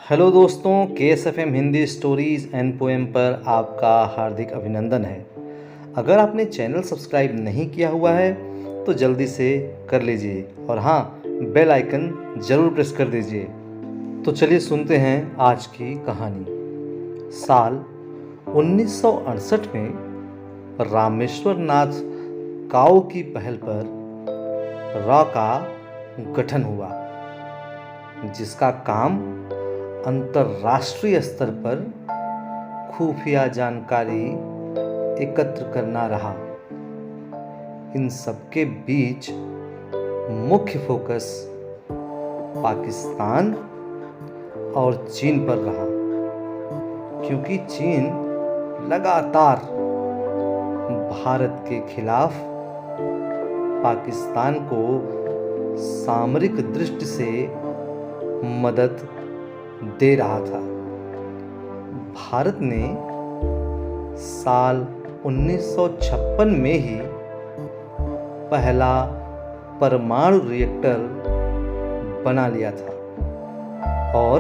Hello दोस्तों, KSFM Hindi stories and poem पर आपका हार्दिक अभिनंदन है। अगर आपने चैनल सब्सक्राइब नहीं किया हुआ है तो जल्दी से कर लीजिए और हाँ, बेल आइकन ज़रूर प्रेस कर दीजिए। तो चलिए सुनते हैं आज की कहानी। साल 1968 में रामेश्वर नाथ काओ की पहल पर रॉ का गठन हुआ, जिसका काम अंतर्राष्ट्रीय स्तर पर खुफिया जानकारी एकत्र करना रहा। इन सबके बीच मुख्य फोकस पाकिस्तान और चीन पर रहा, क्योंकि चीन लगातार भारत के खिलाफ पाकिस्तान को सामरिक दृष्टि से मदद दे रहा था। भारत ने साल 1956 में ही पहला परमाणु रिएक्टर बना लिया था और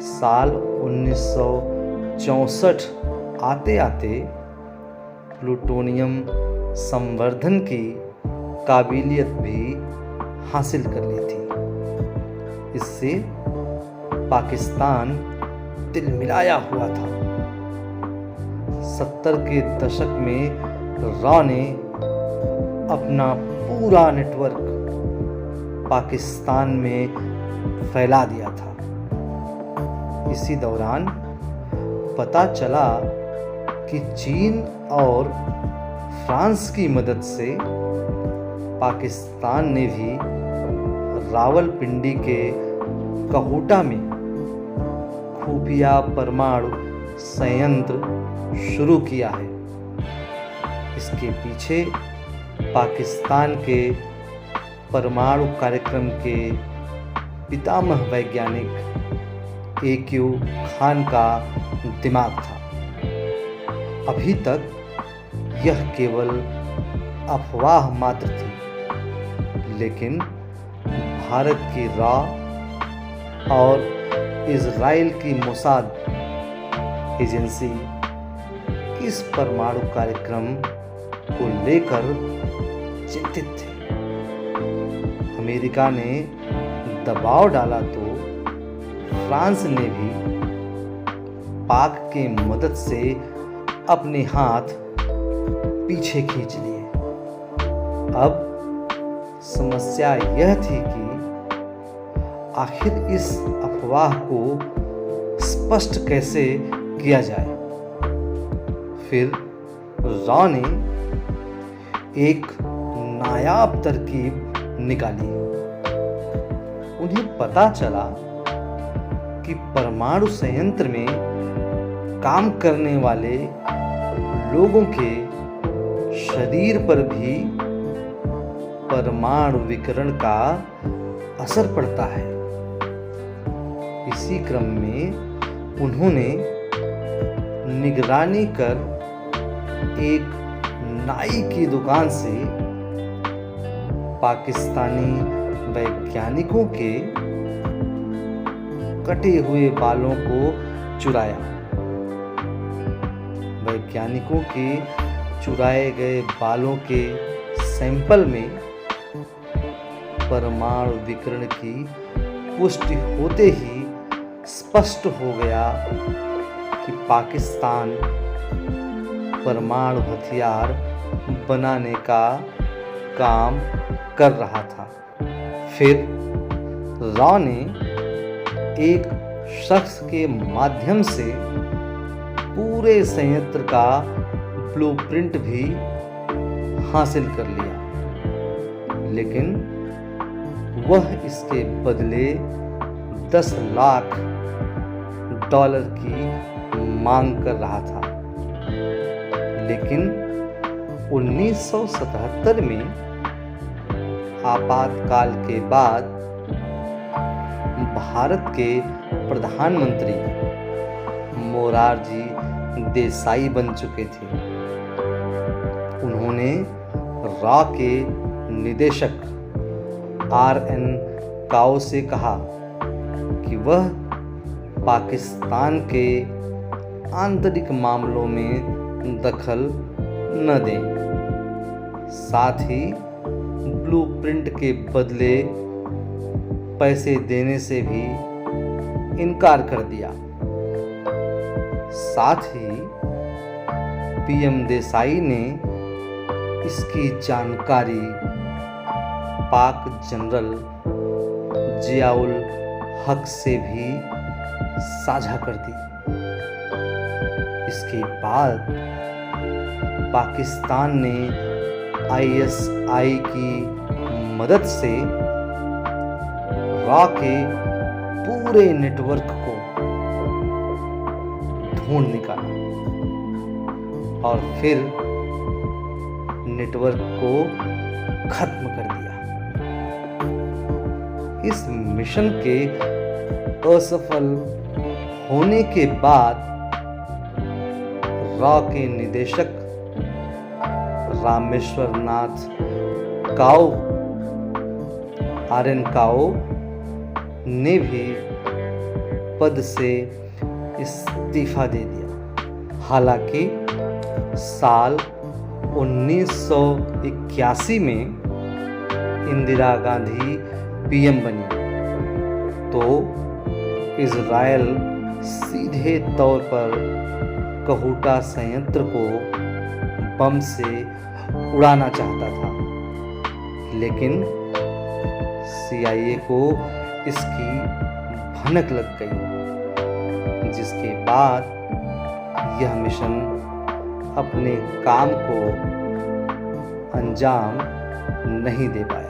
साल 1964 आते आते प्लूटोनियम संवर्धन की काबिलियत भी हासिल कर ली थी। इससे पाकिस्तान तिलमिलाया हुआ था। 70 के दशक में रॉ ने अपना पूरा नेटवर्क पाकिस्तान में फैला दिया था। इसी दौरान पता चला कि चीन और फ्रांस की मदद से पाकिस्तान ने भी रावलपिंडी के कहूटा में खुफिया परमाणु संयंत्र शुरू किया है। इसके पीछे पाकिस्तान के परमाणु कार्यक्रम के पितामह वैज्ञानिक AQ खान का दिमाग था। अभी तक यह केवल अफवाह मात्र थी, लेकिन भारत की रॉ और इजराइल की मोसाद एजेंसी इस परमाणु कार्यक्रम को लेकर चिंतित थे। अमेरिका ने दबाव डाला तो फ्रांस ने भी पाक के मदद से अपने हाथ पीछे खींच लिए। अब समस्या यह थी कि आखिर इस अफवाह को स्पष्ट कैसे किया जाए। फिर रॉ ने एक नायाब तरकीब निकाली। उन्हें पता चला कि परमाणु संयंत्र में काम करने वाले लोगों के शरीर पर भी परमाणु विकिरण का असर पड़ता है। इसी क्रम में उन्होंने निगरानी कर एक नाई की दुकान से पाकिस्तानी वैज्ञानिकों के कटे हुए बालों को चुराया। वैज्ञानिकों के चुराए गए बालों के सैंपल में परमाणु विकिरण की पुष्टि होते ही स्पष्ट हो गया कि पाकिस्तान परमाणु हथियार बनाने का काम कर रहा था। फिर रॉ ने एक शख्स के माध्यम से पूरे संयंत्र का ब्लूप्रिंट भी हासिल कर लिया, लेकिन वह इसके बदले $10 लाख की मांग कर रहा था। लेकिन 1977 में आपातकाल के बाद भारत के प्रधानमंत्री मोरारजी देसाई बन चुके थे। उन्होंने रॉ के निदेशक RN काओ से कहा कि वह पाकिस्तान के आंतरिक मामलों में दखल न दें। साथ ही ब्लूप्रिंट के बदले पैसे देने से भी इनकार कर दिया। साथ ही पीएम देसाई ने इसकी जानकारी पाक जनरल जियाउल हक से भी साझा कर दी। इसके बाद पाकिस्तान ने आईएसआई की मदद से रॉ के पूरे नेटवर्क को ढूंढ निकाला और फिर नेटवर्क को खत्म कर दिया। इस मिशन के असफल होने के बाद रॉ के निदेशक रामेश्वर नाथ काओ आर्यन काओ ने भी पद से इस्तीफा दे दिया। हालांकि साल 1981 में इंदिरा गांधी पीएम बनी तो इजराइल सीधे तौर पर कहूटा संयंत्र को बम से उड़ाना चाहता था, लेकिन CIA को इसकी भनक लग गई, जिसके बाद यह मिशन अपने काम को अंजाम नहीं दे पाया।